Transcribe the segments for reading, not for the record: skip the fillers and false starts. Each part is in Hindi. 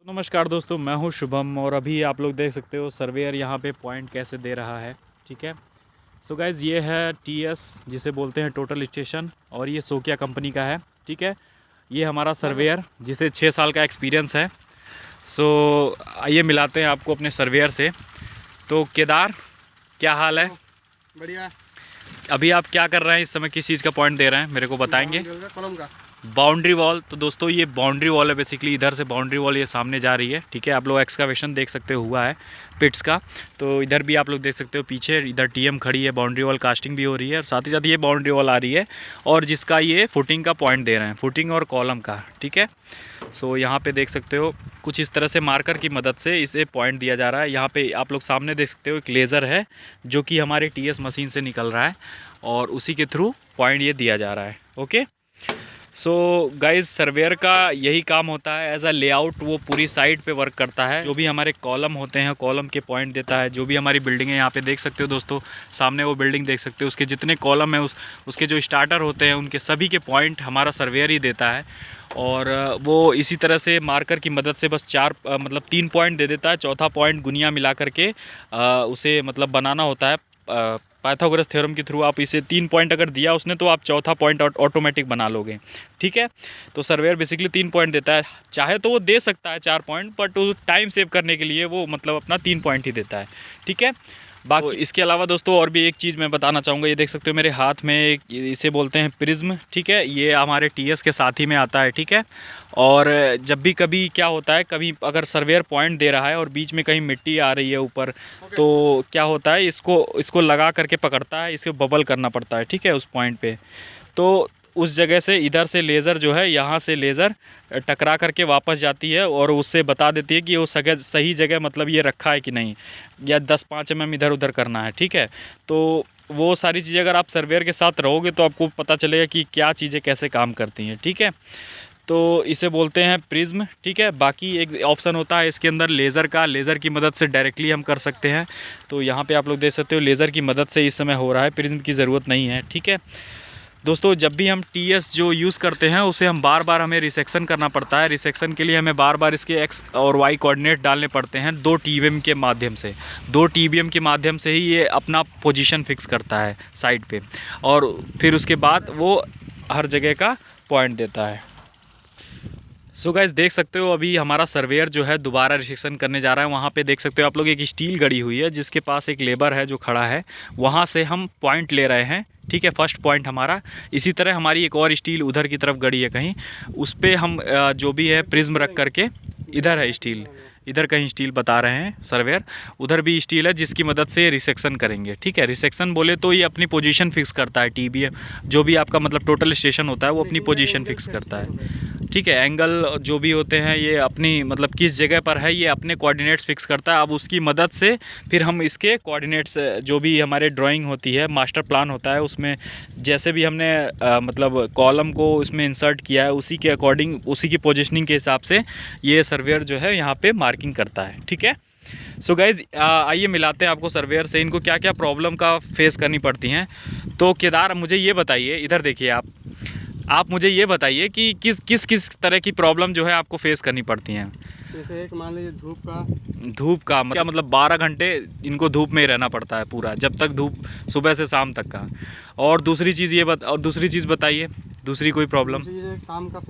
नमस्कार दोस्तों, मैं हूं शुभम और अभी आप लोग देख सकते हो सर्वेयर यहां पे पॉइंट कैसे दे रहा है। ठीक है। सो गाइज़, ये है टीएस जिसे बोलते हैं टोटल स्टेशन और ये सोकिया कंपनी का है। ठीक है। ये हमारा सर्वेयर जिसे 6 साल का एक्सपीरियंस है। सो आइए मिलाते हैं आपको अपने सर्वेयर से। तो केदार, क्या हाल है? बढ़िया। अभी आप क्या कर रहे हैं इस समय, किस चीज़ का पॉइंट दे रहे हैं मेरे को बताएंगे? कॉलम का बाउंड्री वॉल। तो दोस्तों ये बाउंड्री वॉल है बेसिकली, इधर से बाउंड्री वॉल ये सामने जा रही है। ठीक है। आप लोग एक्सकावेशन देख सकते हो हुआ है पिट्स का। तो इधर भी आप लोग देख सकते हो पीछे, इधर टीएम खड़ी है, बाउंड्री वॉल कास्टिंग भी हो रही है और साथ ही साथ ये बाउंड्री वॉल आ रही है और जिसका ये फुटिंग का पॉइंट दे रहे हैं, फुटिंग और कॉलम का। ठीक है। सो यहाँ पे देख सकते हो कुछ इस तरह से मार्कर की मदद से इसे पॉइंट दिया जा रहा है। यहाँ पे आप लोग सामने देख सकते हो एक लेज़र है जो कि हमारे टीएस मशीन से निकल रहा है और उसी के थ्रू पॉइंट ये दिया जा रहा है। ओके। सो गाइज, सर्वेयर का यही काम होता है एज अ लेआउट। वो पूरी साइट पे वर्क करता है। जो भी हमारे कॉलम होते हैं कॉलम के पॉइंट देता है। जो भी हमारी बिल्डिंग है, यहाँ पे देख सकते हो दोस्तों, सामने वो बिल्डिंग देख सकते हो, उसके जितने कॉलम है उसके जो स्टार्टर होते हैं उनके सभी के पॉइंट हमारा सर्वेयर ही देता है। और वो इसी तरह से मार्कर की मदद से बस 3 पॉइंट दे देता है। चौथा पॉइंट गुनिया मिला करके उसे मतलब बनाना होता है। पाइथागोरस थ्योरम के थ्रू आप इसे 3 पॉइंट अगर दिया उसने तो आप चौथा पॉइंट ऑटोमेटिक बना लोगे। ठीक है। तो सर्वेयर बेसिकली 3 पॉइंट देता है। चाहे तो वो दे सकता है 4 पॉइंट, बट टाइम सेव करने के लिए वो मतलब अपना 3 पॉइंट ही देता है। ठीक है। बाकी इसके अलावा दोस्तों और भी एक चीज़ मैं बताना चाहूँगा। ये देख सकते हो मेरे हाथ में एक, इसे बोलते हैं प्रिज्म। ठीक है। ये हमारे टीएस के साथ ही में आता है। ठीक है। और जब भी कभी क्या होता है, कभी अगर सर्वेयर पॉइंट दे रहा है और बीच में कहीं मिट्टी आ रही है ऊपर, तो क्या होता है, इसको लगा करके पकड़ता है, इसको बबल करना पड़ता है। ठीक है। उस पॉइंट पे तो उस जगह से इधर से लेज़र जो है, यहाँ से लेज़र टकरा करके वापस जाती है और उससे बता देती है कि वो सही जगह मतलब ये रखा है कि नहीं, या 10-5 mm इधर उधर करना है। ठीक है। तो वो सारी चीज़ें अगर आप सर्वेयर के साथ रहोगे तो आपको पता चलेगा कि क्या चीज़ें कैसे काम करती हैं। ठीक है। तो इसे बोलते हैं प्रिज्म। ठीक है। बाकी एक ऑप्शन होता है इसके अंदर लेज़र का, लेज़र की मदद से डायरेक्टली हम कर सकते हैं। तो यहाँ पे आप लोग देख सकते हो लेज़र की मदद से इस समय हो रहा है, प्रिज्म की ज़रूरत नहीं है। ठीक है। दोस्तों, जब भी हम टीएस जो यूज़ करते हैं उसे हम बार बार हमें रिसेक्शन करना पड़ता है। रिसेक्शन के लिए हमें बार बार इसके एक्स और वाई कोऑर्डिनेट डालने पड़ते हैं 2 TBM के माध्यम से। 2 TBM के माध्यम से ही ये अपना पोजीशन फिक्स करता है साइड पे और फिर उसके बाद वो हर जगह का पॉइंट देता है। सो गाइस, देख सकते हो अभी हमारा सर्वेयर जो है दोबारा रिसेक्शन करने जा रहा है। वहाँ पे देख सकते हो आप लोग एक स्टील गड़ी हुई है जिसके पास एक लेबर है जो खड़ा है, वहाँ से हम पॉइंट ले रहे हैं। ठीक है। फर्स्ट पॉइंट हमारा। इसी तरह हमारी एक और स्टील उधर की तरफ गड़ी है कहीं, उस पर हम जो भी है प्रिज्म रख करके, इधर है स्टील, इधर कहीं स्टील बता रहे हैं सर्वेयर, उधर भी स्टील है जिसकी मदद से रिसेक्शन करेंगे। ठीक है। रिसेक्शन बोले तो ये अपनी पोजीशन फिक्स करता है। TBM जो भी आपका मतलब टोटल स्टेशन होता है वो अपनी पोजीशन फिक्स करता है। ठीक है। एंगल जो भी होते हैं ये अपनी मतलब किस जगह पर है ये अपने कोऑर्डिनेट्स फिक्स करता है। अब उसकी मदद से फिर हम इसके कोऑर्डिनेट्स, जो भी हमारे ड्राइंग होती है, मास्टर प्लान होता है, उसमें जैसे भी हमने मतलब कॉलम को उसमें इंसर्ट किया है उसी के अकॉर्डिंग, उसी की पोजीशनिंग के हिसाब से ये सर्वेयर जो है यहाँ पे मार्किंग करता है। ठीक है। सो गाइज, आइए मिलाते हैं आपको सर्वेयर से, इनको क्या क्या प्रॉब्लम का फेस करनी पड़ती हैं। तो केदार, मुझे ये बताइए, इधर देखिए आप मुझे ये बताइए कि किस तरह की प्रॉब्लम जो है आपको फेस करनी पड़ती हैं। जैसे एक मान लीजिए धूप का क्या मतलब 12 घंटे इनको धूप में ही रहना पड़ता है पूरा, जब तक धूप, सुबह से शाम तक का। और दूसरी चीज़ बताइए, दूसरी कोई प्रॉब्लम? काम का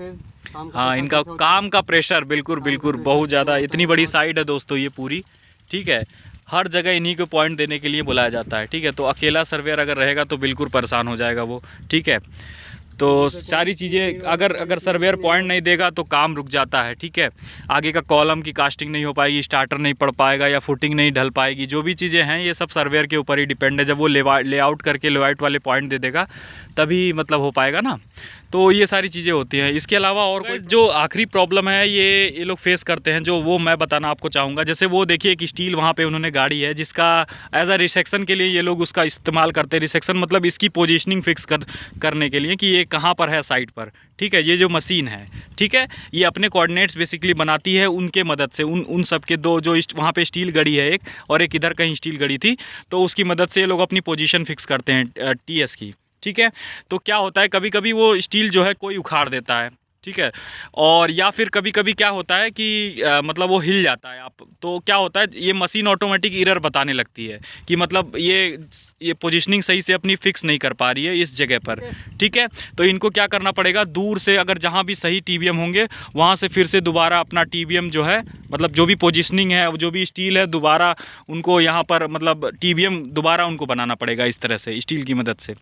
हाँ, इनका काम का प्रेशर, बिल्कुल बिल्कुल, बहुत ज़्यादा। इतनी बड़ी साइड है दोस्तों ये पूरी। ठीक है। हर जगह इन्हीं को पॉइंट देने के लिए बुलाया जाता है। ठीक है। तो अकेला सर्वेयर अगर रहेगा तो बिल्कुल परेशान हो जाएगा वो। ठीक है। तो सारी चीज़ें, अगर सर्वेयर पॉइंट नहीं देगा तो काम रुक जाता है। ठीक है। आगे का कॉलम की कास्टिंग नहीं हो पाएगी, स्टार्टर नहीं पड़ पाएगा या फुटिंग नहीं ढल पाएगी। जो भी चीज़ें हैं ये सब सर्वेयर के ऊपर ही डिपेंड है। जब वो लेआउट करके लेआउट वाले पॉइंट दे देगा तभी मतलब हो पाएगा ना। तो ये सारी चीज़ें होती हैं। इसके अलावा और कोई जो आखिरी प्रॉब्लम है ये लोग फेस करते हैं, जो वो मैं बताना आपको चाहूँगा। जैसे वो देखिए एक स्टील वहाँ पे उन्होंने गाड़ी है जिसका एज अ रिसेक्शन के लिए ये लोग उसका इस्तेमाल करते हैं। रिसेक्शन मतलब इसकी पोजीशनिंग फिक्स करने के लिए कि ये कहाँ पर है साइड पर। ठीक है। ये जो मशीन है, ठीक है, ये अपने कोऑर्डिनेट्स बेसिकली बनाती है उनके मदद से, उन सब के दो जो वहाँ पे स्टील गड़ी है एक, और एक इधर कहीं स्टील गड़ी थी, तो उसकी मदद से ये लोग अपनी पोजीशन फिक्स करते हैं टीएस की। ठीक है। तो क्या होता है, कभी कभी वो स्टील जो है कोई उखाड़ देता है। ठीक है। और या फिर कभी कभी क्या होता है कि मतलब वो हिल जाता है, आप तो क्या होता है ये मशीन ऑटोमेटिक एरर बताने लगती है कि मतलब ये पोजीशनिंग सही से अपनी फिक्स नहीं कर पा रही है इस जगह पर, ठीक है। तो इनको क्या करना पड़ेगा, दूर से अगर जहाँ भी सही टीबीएम होंगे वहाँ से फिर से दोबारा अपना टीबीएम जो है, मतलब जो भी पोजीशनिंग है, जो भी स्टील है, दोबारा उनको यहाँ पर मतलब टीबीएम दोबारा उनको बनाना पड़ेगा इस तरह से स्टील की मदद से,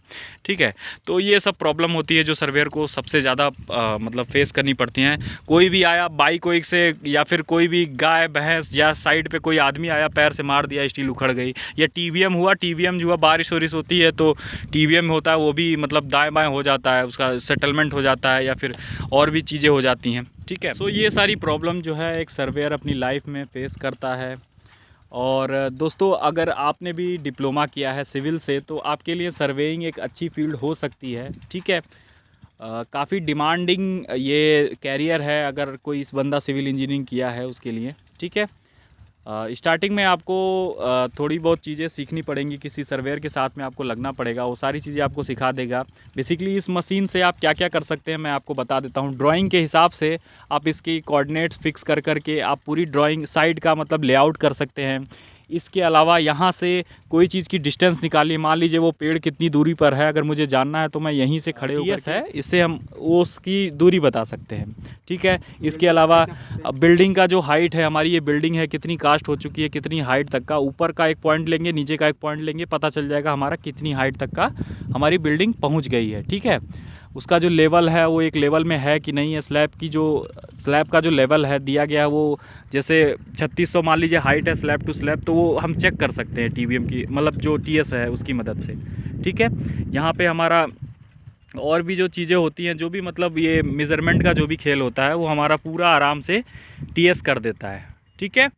ठीक है। तो ये सब प्रॉब्लम होती है जो सर्वेयर को सबसे ज़्यादा मतलब फेस करनी पड़ती हैं। कोई भी आया बाइक वाइक से, या फिर कोई भी गाय भैंस, या साइड पे कोई आदमी आया पैर से मार दिया, स्टील उखड़ गई, या टीबीएम जो हुआ, बारिश वारिश होती है तो टीबीएम होता है वो भी मतलब दाएं बाएं हो जाता है, उसका सेटलमेंट हो जाता है, या फिर और भी चीज़ें हो जाती हैं, ठीक है। तो ये सारी प्रॉब्लम जो है एक सर्वेयर अपनी लाइफ में फेस करता है। और दोस्तों अगर आपने भी डिप्लोमा किया है सिविल से तो आपके लिए सर्वेइंग एक अच्छी फील्ड हो सकती है, ठीक है। काफ़ी डिमांडिंग ये कैरियर है अगर कोई इस बंदा सिविल इंजीनियरिंग किया है उसके लिए, ठीक है। स्टार्टिंग में आपको थोड़ी बहुत चीज़ें सीखनी पड़ेंगी, किसी सर्वेयर के साथ में आपको लगना पड़ेगा, वो सारी चीज़ें आपको सिखा देगा। बेसिकली इस मशीन से आप क्या क्या कर सकते हैं मैं आपको बता देता हूँ। ड्राइंग के हिसाब से आप इसकी कोऑर्डिनेट्स फिक्स कर करके आप पूरी ड्राइंग साइड का मतलब लेआउट कर सकते हैं। इसके अलावा यहाँ से कोई चीज़ की डिस्टेंस निकालिए, मान लीजिए वो पेड़ कितनी दूरी पर है, अगर मुझे जानना है तो मैं यहीं से खड़े होकर है इससे हम उसकी दूरी बता सकते हैं, ठीक है। इसके अलावा बिल्डिंग का जो हाइट है, हमारी ये बिल्डिंग है कितनी कास्ट हो चुकी है, कितनी हाइट तक का, ऊपर का एक पॉइंट लेंगे, नीचे का एक पॉइंट लेंगे, पता चल जाएगा हमारा कितनी हाइट तक का हमारी बिल्डिंग पहुँच गई है, ठीक है। उसका जो लेवल है वो एक लेवल में है कि नहीं है, स्लैब का जो लेवल है दिया गया है वो जैसे 3600 मान लीजिए हाइट है स्लैब टू स्लैब, तो वो हम चेक कर सकते हैं टीबीएम की मतलब जो टीएस है उसकी मदद से, ठीक है। यहाँ पे हमारा और भी जो चीज़ें होती हैं, जो भी मतलब ये मेज़रमेंट का जो भी खेल होता है वो हमारा पूरा आराम से टीएस कर देता है, ठीक है।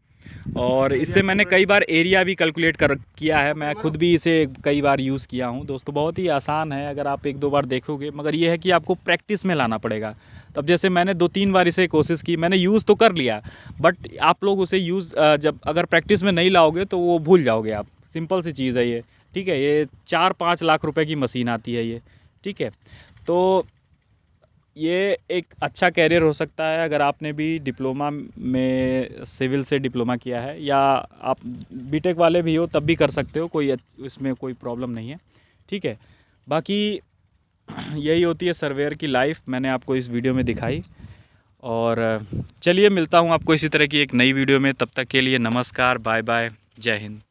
और इससे मैंने कई बार एरिया भी कैलकुलेट किया है, मैं खुद भी इसे कई बार यूज़ किया हूँ दोस्तों। बहुत ही आसान है अगर आप एक दो बार देखोगे, मगर ये है कि आपको प्रैक्टिस में लाना पड़ेगा। तब जैसे मैंने 2-3 बार इसे कोशिश की, मैंने यूज़ तो कर लिया, बट आप लोग उसे जब अगर प्रैक्टिस में नहीं लाओगे तो वो भूल जाओगे आप। सिंपल सी चीज़ है ये, ठीक है। ये 4-5 लाख रुपए की मशीन आती है ये, ठीक है। तो ये एक अच्छा कैरियर हो सकता है अगर आपने भी डिप्लोमा में सिविल से डिप्लोमा किया है, या आप बीटेक वाले भी हो तब भी कर सकते हो, कोई इसमें कोई प्रॉब्लम नहीं है, ठीक है। बाकी यही होती है सर्वेयर की लाइफ, मैंने आपको इस वीडियो में दिखाई। और चलिए मिलता हूँ आपको इसी तरह की एक नई वीडियो में, तब तक के लिए नमस्कार, बाय बाय, जय हिंद।